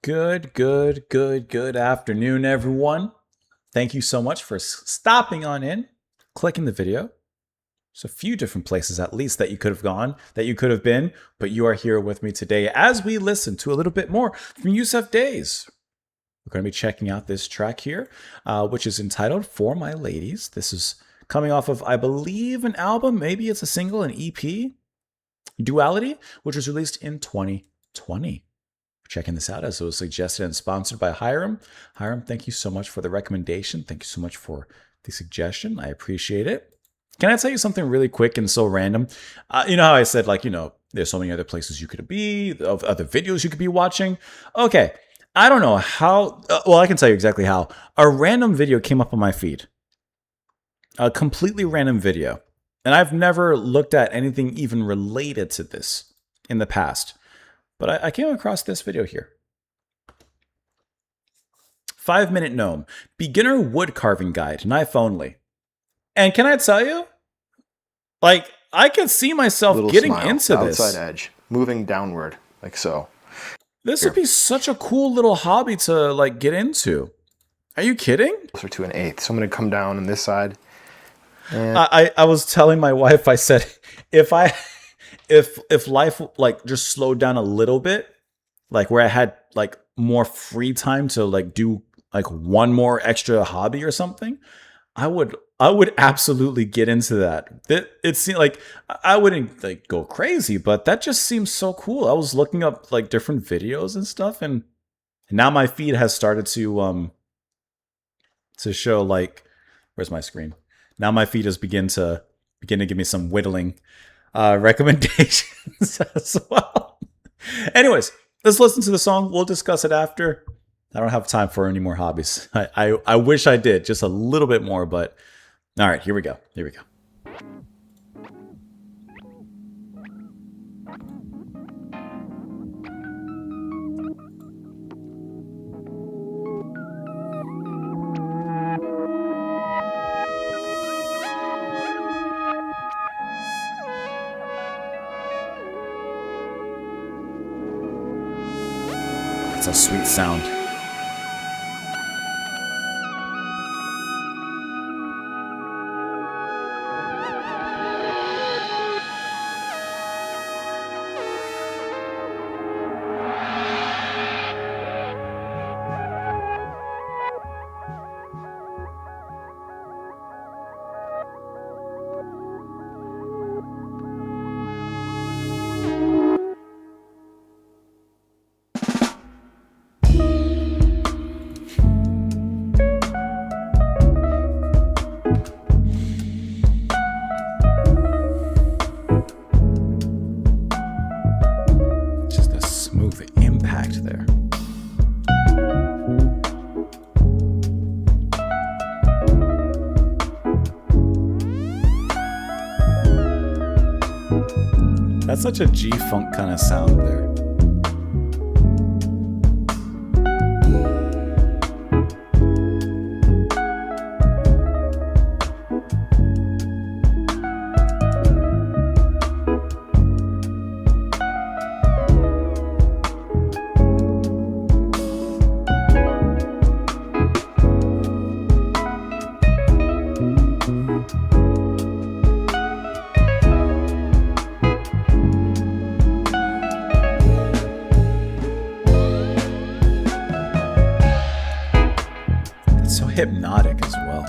Good afternoon, everyone. Thank you so much for stopping on in, clicking the video. There's a few different places, at least, that you could have gone, that you could have been, but you are here with me today as we listen to a little bit more from Yussef Days. We're going to be checking out this track here, which is entitled For My Ladies. This is coming off of, I believe, an album. Maybe it's a single, an EP, Duality, which was released in 2020. Checking this out as it was suggested and sponsored by Hiram. Hiram, thank you so much for the recommendation. Thank you so much for the suggestion. I appreciate it. Can I tell you something really quick and so random? You know how I said, there's so many other places you could be, of other videos you could be watching. Okay, I don't know how, I can tell you exactly how. A random video came up on my feed. A completely random video. And I've never looked at anything even related to this in the past. But I came across this video here. 5-minute gnome. Beginner wood carving guide. Knife only. And can I tell you? I could see myself little getting smile, into outside this. Outside edge. Moving downward. Like so. This would be such a cool little hobby to get into. Are you kidding? Closer to an eighth. So I'm going to come down on this side. And I was telling my wife, I said, if life just slowed down a little bit, where I had more free time to do one more extra hobby or something, I would absolutely get into that. It seemed like I wouldn't go crazy, but that just seems so cool. I was looking up different videos and stuff, and now my feed has started to show where's my screen? Now my feed has begin to give me some whittling recommendations as well. Anyways, let's listen to the song. We'll discuss it after. I don't have time for any more hobbies. I wish I did just a little bit more, but all right, here we go. It's a sweet sound. There. That's such a G-funk kind of sound there. So hypnotic as well.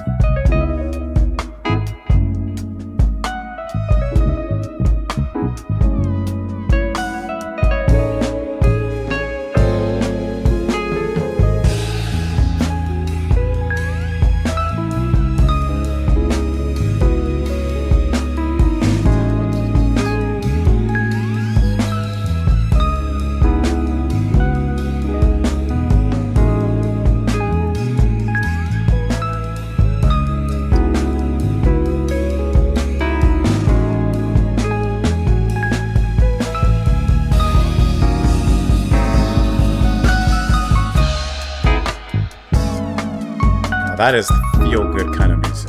That is feel-good kind of music.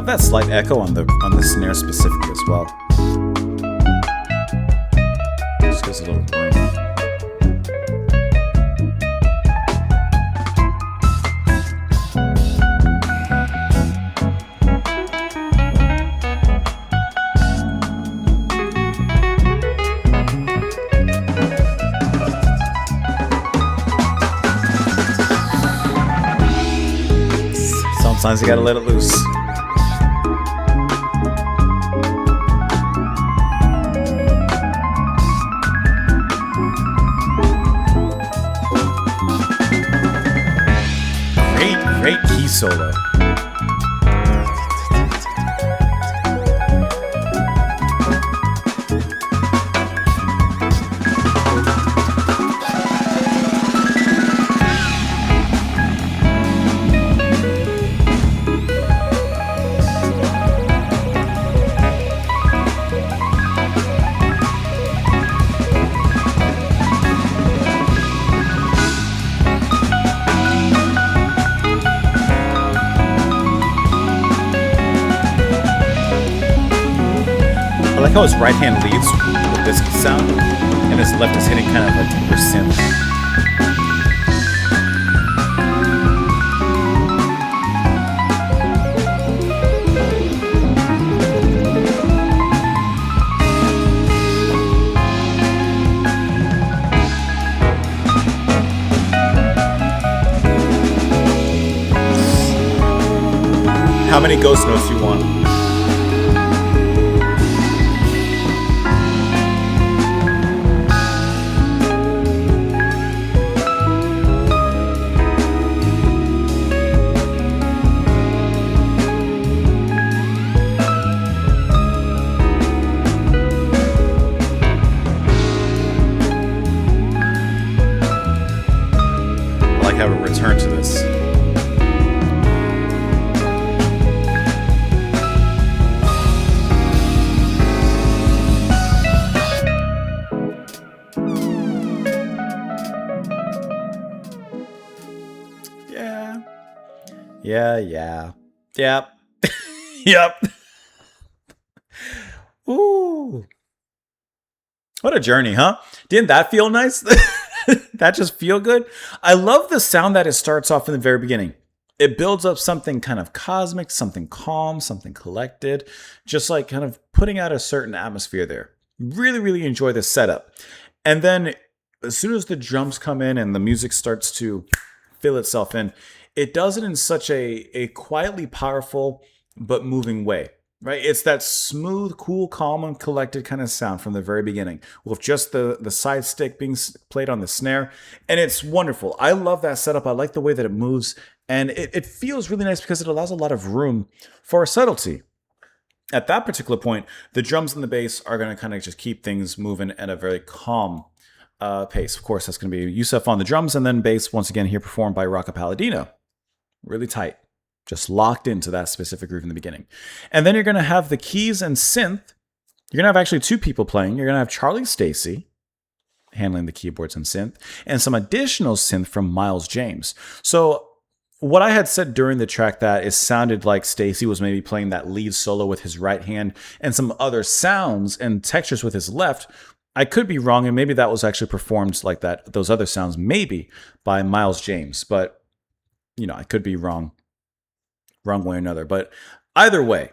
that slight echo on the snare specifically as well. Just gives a little room. Sometimes you gotta let it loose. Great key solo. I like how his right hand leads with this sound, and his left is hitting kind of a deeper synth. How many ghost notes do you want? Have a return to this. Yeah. Yep. Yep. Ooh. What a journey, huh? Didn't that feel nice? That just feel good? I love the sound that it starts off in the very beginning. It builds up something kind of cosmic, something calm, something collected, just like kind of putting out a certain atmosphere there. Really, really enjoy this setup. And then as soon as the drums come in and the music starts to fill itself in, it does it in such a quietly powerful but moving way. Right? It's that smooth, cool, calm, and collected kind of sound from the very beginning with just the side stick being played on the snare. And it's wonderful. I love that setup. I like the way that it moves. And it feels really nice because it allows a lot of room for subtlety. At that particular point, the drums and the bass are going to kind of just keep things moving at a very calm pace. Of course, that's going to be Yussef on the drums, and then bass, once again, here performed by Rocca Palladino. Really tight. Just locked into that specific groove in the beginning. And then you're going to have the keys and synth. You're going to have actually two people playing. You're going to have Charlie Stacey handling the keyboards and synth, and some additional synth from Miles James. So what I had said during the track that it sounded like Stacey was maybe playing that lead solo with his right hand and some other sounds and textures with his left, I could be wrong, and maybe that was actually performed like that, those other sounds maybe by Miles James, but you know, I could be wrong way or another. But either way,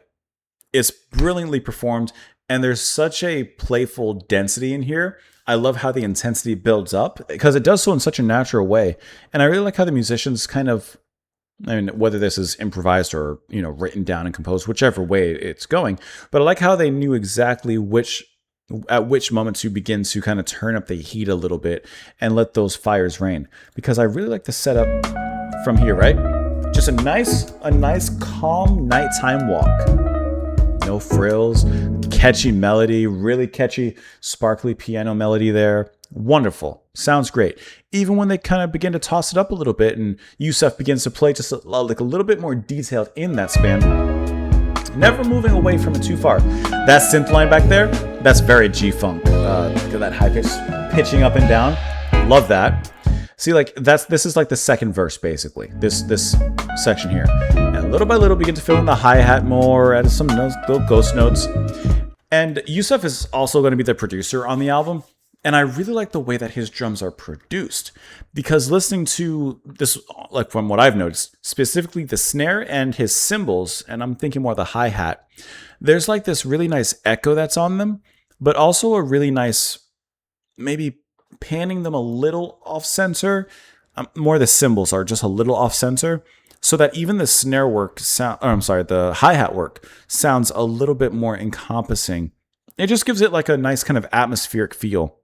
it's brilliantly performed, and there's such a playful density in here. I love how the intensity builds up because it does so in such a natural way. And I really like how the musicians kind of, I mean, whether this is improvised or, you know, written down and composed, whichever way it's going, but I like how they knew exactly at which moment to begin to kind of turn up the heat a little bit and let those fires rain. Because I really like the setup from here, right? Just a nice calm nighttime walk. No frills, catchy melody, really catchy, sparkly piano melody there. Wonderful. Sounds great. Even when they kind of begin to toss it up a little bit and Yussef begins to play just like a little bit more detailed in that span, never moving away from it too far. That synth line back there, that's very G-funk. That high pitch, pitching up and down. Love that. See, like this is like the second verse basically. This section here. And little by little begin to fill in the hi-hat more, add some little ghost notes. And Yussef is also going to be the producer on the album. And I really like the way that his drums are produced, because listening to this, like from what I've noticed, specifically the snare and his cymbals, and I'm thinking more of the hi-hat, there's like this really nice echo that's on them, but also a really nice, maybe panning them a little off center. More the cymbals are just a little off center, so that even the snare work the hi-hat work sounds a little bit more encompassing. It just gives it like a nice kind of atmospheric feel.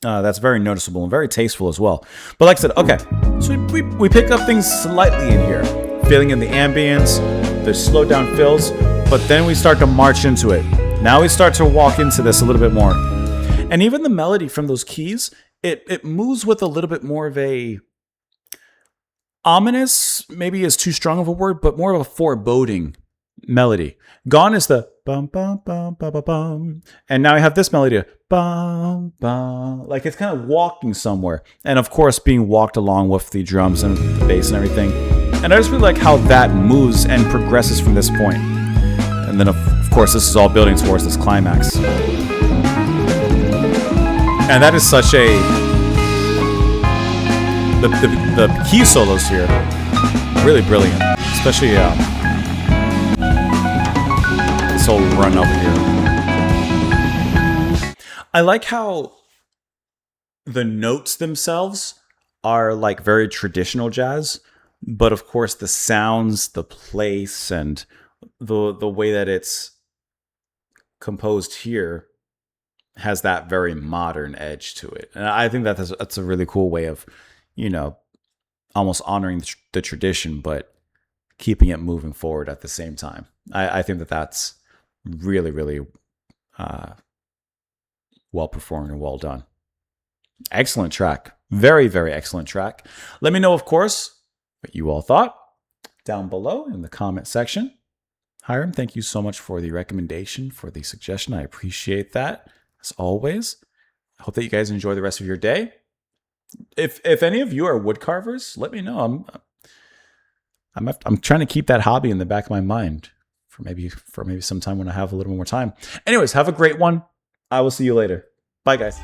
That's very noticeable and very tasteful as well. But like I said, okay, so we pick up things slightly in here, filling in the ambience, the slowed down fills, but then we start to march into it. Now we start to walk into this a little bit more. And even the melody from those keys, it moves with a little bit more of a ominous, maybe is too strong of a word, but more of a foreboding melody. Gone is the bum bum bum bum bum bum, and now I have this melody, bum bum, like it's kind of walking somewhere, and of course being walked along with the drums and the bass and everything. And I just really like how that moves and progresses from this point. And then of course this is all building towards this climax, and that is such a the key solos here, really brilliant, especially this whole run up here. I like how the notes themselves are like very traditional jazz, but of course the sounds, the place, and the way that it's composed here has that very modern edge to it. And I think that's a really cool way of, almost honoring the tradition, but keeping it moving forward at the same time. I think that's really, really well performed and well done. Excellent track. Very, very excellent track. Let me know, of course, what you all thought down below in the comment section. Hiram, thank you so much for the recommendation, for the suggestion. I appreciate that, as always. I hope that you guys enjoy the rest of your day. If any of you are wood carvers, let me know. I'm trying to keep that hobby in the back of my mind for maybe some time when I have a little more time. Anyways, have a great one. I will see you later. Bye, guys.